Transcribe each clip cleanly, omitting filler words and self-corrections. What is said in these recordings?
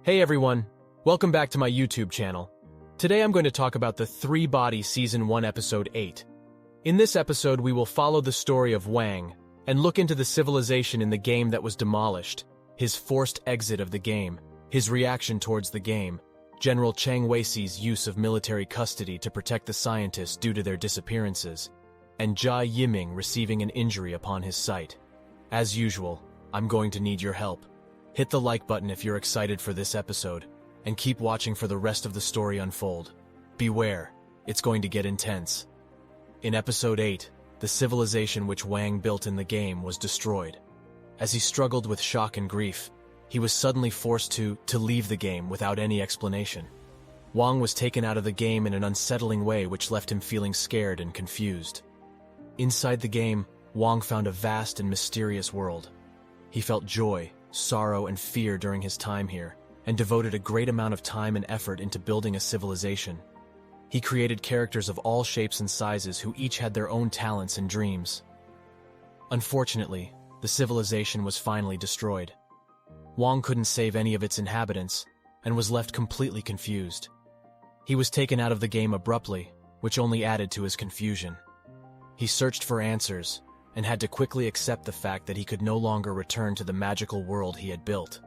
Hey everyone, welcome back to my YouTube channel. Today I'm going to talk about the Three Body Season 1 Episode 8. In this episode we will follow the story of Wang and look into the civilization in the game that was demolished, his forced exit of the game, his reaction towards the game, General Chang Weisi's use of military custody to protect the scientists due to their disappearances, and Zhai Yiming receiving an injury upon his sight. As usual, I'm going to need your help. Hit the like button if you're excited for this episode, and keep watching for the rest of the story unfold. Beware, it's going to get intense. In Episode 8, the civilization which Wang built in the game was destroyed. As he struggled with shock and grief, he was suddenly forced to leave the game without any explanation. Wang was taken out of the game in an unsettling way which left him feeling scared and confused. Inside the game, Wang found a vast and mysterious world. He felt joy, sorrow, and fear during his time here, and devoted a great amount of time and effort into building a civilization. He created characters of all shapes and sizes who each had their own talents and dreams. Unfortunately, the civilization was finally destroyed. Wang couldn't save any of its inhabitants, and was left completely confused. He was taken out of the game abruptly, which only added to his confusion. He searched for answers, and had to quickly accept the fact that he could no longer return to the magical world he had built.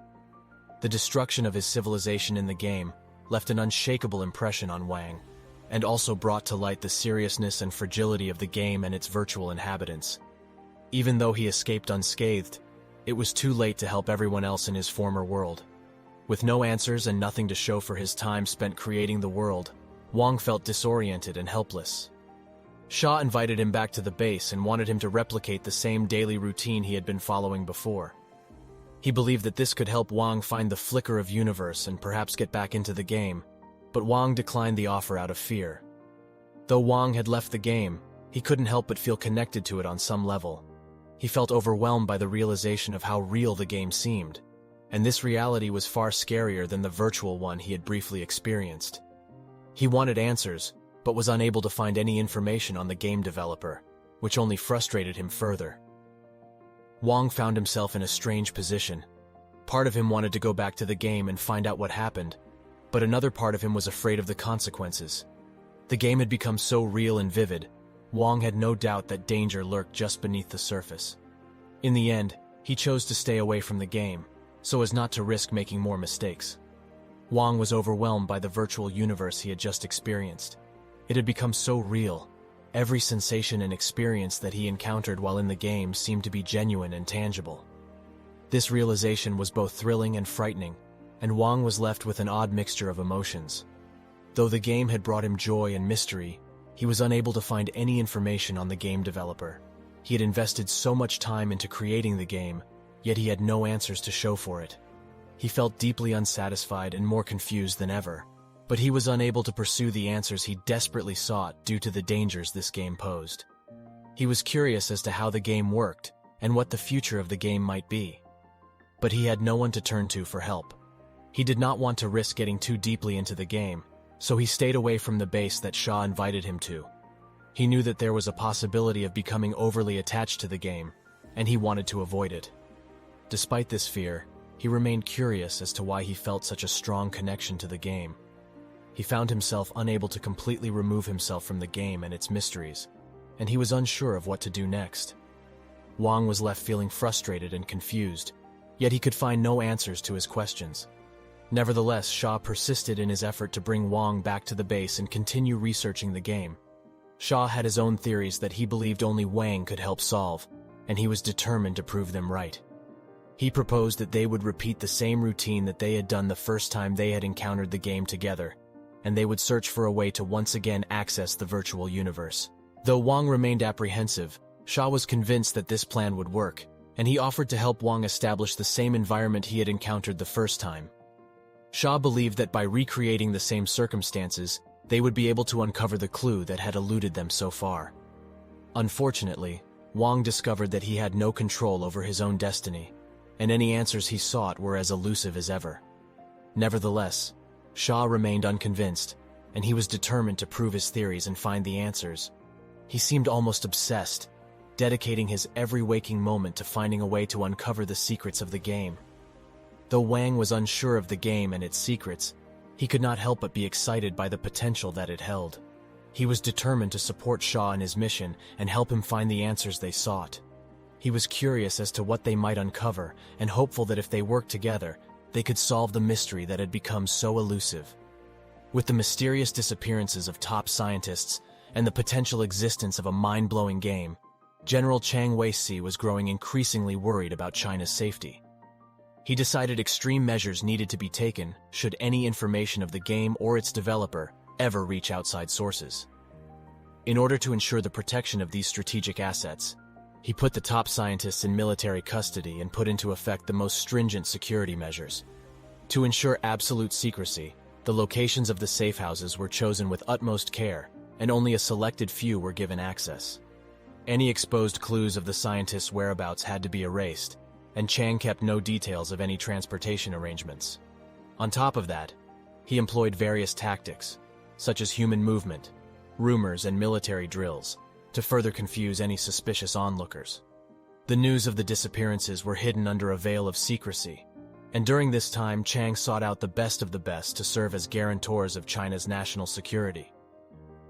The destruction of his civilization in the game left an unshakable impression on Wang, and also brought to light the seriousness and fragility of the game and its virtual inhabitants. Even though he escaped unscathed, it was too late to help everyone else in his former world. With no answers and nothing to show for his time spent creating the world, Wang felt disoriented and helpless. Sha invited him back to the base and wanted him to replicate the same daily routine he had been following before. He believed that this could help Wang find the flicker of universe and perhaps get back into the game, but Wang declined the offer out of fear. Though Wang had left the game, he couldn't help but feel connected to it on some level. He felt overwhelmed by the realization of how real the game seemed, and this reality was far scarier than the virtual one he had briefly experienced. He wanted answers, but was unable to find any information on the game developer, which only frustrated him further. Wang found himself in a strange position. Part of him wanted to go back to the game and find out what happened, but another part of him was afraid of the consequences. The game had become so real and vivid, Wang had no doubt that danger lurked just beneath the surface. In the end, he chose to stay away from the game, so as not to risk making more mistakes. Wang was overwhelmed by the virtual universe he had just experienced. It had become so real. Every sensation and experience that he encountered while in the game seemed to be genuine and tangible. This realization was both thrilling and frightening, and Wang was left with an odd mixture of emotions. Though the game had brought him joy and mystery, he was unable to find any information on the game developer. He had invested so much time into creating the game, yet he had no answers to show for it. He felt deeply unsatisfied and more confused than ever. But he was unable to pursue the answers he desperately sought due to the dangers this game posed. He was curious as to how the game worked and what the future of the game might be. But he had no one to turn to for help. He did not want to risk getting too deeply into the game, so he stayed away from the base that Sha invited him to. He knew that there was a possibility of becoming overly attached to the game, and he wanted to avoid it. Despite this fear, he remained curious as to why he felt such a strong connection to the game. He found himself unable to completely remove himself from the game and its mysteries, and he was unsure of what to do next. Wang was left feeling frustrated and confused, yet he could find no answers to his questions. Nevertheless, Sha persisted in his effort to bring Wang back to the base and continue researching the game. Sha had his own theories that he believed only Wang could help solve, and he was determined to prove them right. He proposed that they would repeat the same routine that they had done the first time they had encountered the game together, and they would search for a way to once again access the virtual universe. Though Wang remained apprehensive, Sha was convinced that this plan would work, and he offered to help Wang establish the same environment he had encountered the first time. Sha believed that by recreating the same circumstances, they would be able to uncover the clue that had eluded them so far. Unfortunately, Wang discovered that he had no control over his own destiny, and any answers he sought were as elusive as ever. Nevertheless, Sha remained unconvinced, and he was determined to prove his theories and find the answers. He seemed almost obsessed, dedicating his every waking moment to finding a way to uncover the secrets of the game. Though Wang was unsure of the game and its secrets, he could not help but be excited by the potential that it held. He was determined to support Shaw in his mission and help him find the answers they sought. He was curious as to what they might uncover and hopeful that if they worked together, they could solve the mystery that had become so elusive. With the mysterious disappearances of top scientists and the potential existence of a mind-blowing game, General Chang Weisi was growing increasingly worried about China's safety. He decided extreme measures needed to be taken should any information of the game or its developer ever reach outside sources. In order to ensure the protection of these strategic assets, he put the top scientists in military custody and put into effect the most stringent security measures. To ensure absolute secrecy, the locations of the safe houses were chosen with utmost care, and only a selected few were given access. Any exposed clues of the scientists' whereabouts had to be erased, and Chang kept no details of any transportation arrangements. On top of that, he employed various tactics, such as human movement, rumors, and military drills, to further confuse any suspicious onlookers. The news of the disappearances were hidden under a veil of secrecy, and during this time Chang sought out the best of the best to serve as guarantors of China's national security.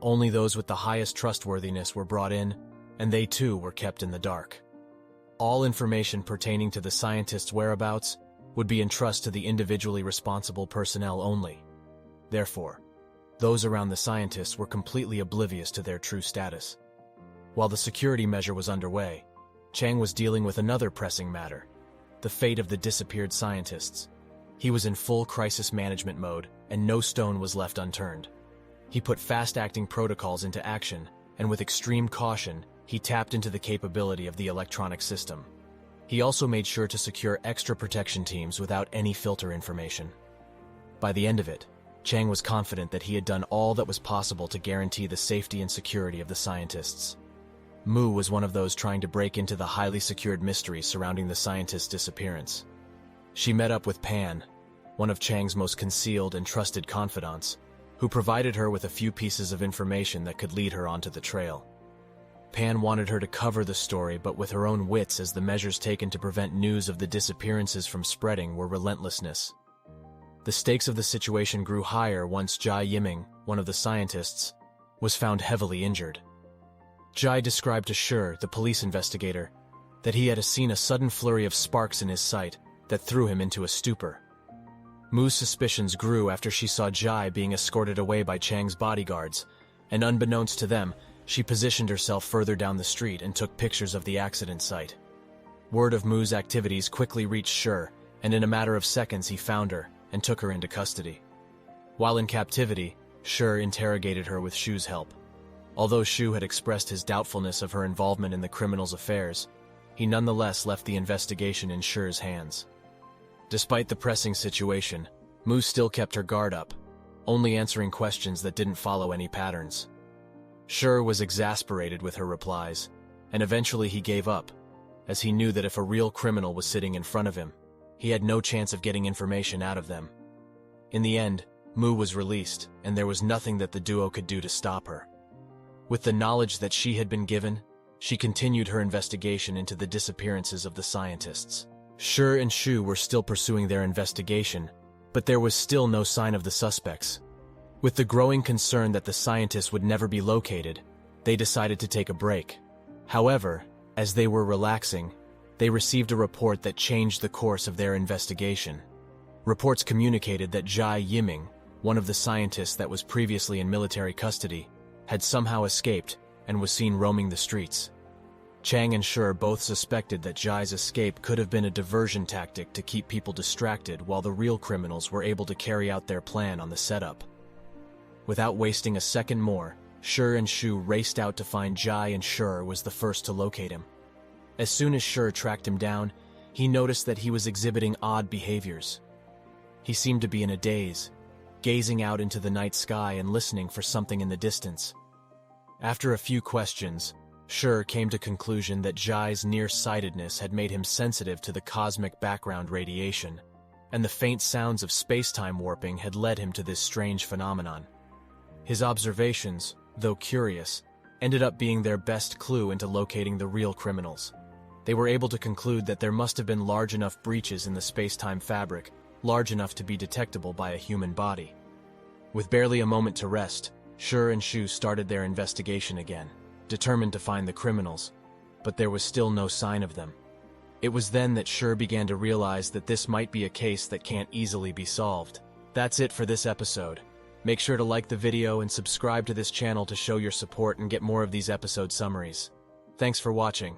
Only those with the highest trustworthiness were brought in, and they too were kept in the dark. All information pertaining to the scientists' whereabouts would be entrusted to the individually responsible personnel only. Therefore, those around the scientists were completely oblivious to their true status. While the security measure was underway, Chang was dealing with another pressing matter: the fate of the disappeared scientists. He was in full crisis management mode, and no stone was left unturned. He put fast-acting protocols into action, and with extreme caution, he tapped into the capability of the electronic system. He also made sure to secure extra protection teams without any filter information. By the end of it, Chang was confident that he had done all that was possible to guarantee the safety and security of the scientists. Mu was one of those trying to break into the highly secured mystery surrounding the scientist's disappearance. She met up with Pan, one of Chang's most concealed and trusted confidants, who provided her with a few pieces of information that could lead her onto the trail. Pan wanted her to cover the story, but with her own wits, as the measures taken to prevent news of the disappearances from spreading were relentlessness. The stakes of the situation grew higher once Zhai Yiming, one of the scientists, was found heavily injured. Zhai described to Shi, the police investigator, that he had seen a sudden flurry of sparks in his sight that threw him into a stupor. Mu's suspicions grew after she saw Zhai being escorted away by Chang's bodyguards, and unbeknownst to them, she positioned herself further down the street and took pictures of the accident site. Word of Mu's activities quickly reached Shi, and in a matter of seconds he found her and took her into custody. While in captivity, Shi interrogated her with Shu's help. Although Shu had expressed his doubtfulness of her involvement in the criminal's affairs, he nonetheless left the investigation in Shi's hands. Despite the pressing situation, Mu still kept her guard up, only answering questions that didn't follow any patterns. Shi was exasperated with her replies, and eventually he gave up, as he knew that if a real criminal was sitting in front of him, he had no chance of getting information out of them. In the end, Mu was released, and there was nothing that the duo could do to stop her. With the knowledge that she had been given, she continued her investigation into the disappearances of the scientists. Shi and Shu were still pursuing their investigation, but there was still no sign of the suspects. With the growing concern that the scientists would never be located, they decided to take a break. However, as they were relaxing, they received a report that changed the course of their investigation. Reports communicated that Zhai Yiming, one of the scientists that was previously in military custody, had somehow escaped and was seen roaming the streets. Chang and Shi both suspected that Zhai's escape could have been a diversion tactic to keep people distracted while the real criminals were able to carry out their plan on the setup. Without wasting a second more, Shi and Shu raced out to find Zhai, and Shi was the first to locate him. As soon as Shi tracked him down, he noticed that he was exhibiting odd behaviors. He seemed to be in a daze, gazing out into the night sky and listening for something in the distance. After a few questions, Shi came to the conclusion that Zhai's nearsightedness had made him sensitive to the cosmic background radiation, and the faint sounds of space-time warping had led him to this strange phenomenon. His observations, though curious, ended up being their best clue into locating the real criminals. They were able to conclude that there must have been large enough breaches in the space-time fabric, large enough to be detectable by a human body. With barely a moment to rest, Shi and Shu started their investigation again, determined to find the criminals, but there was still no sign of them. It was then that Shi began to realize that this might be a case that can't easily be solved. That's it for this episode. Make sure to like the video and subscribe to this channel to show your support and get more of these episode summaries. Thanks for watching.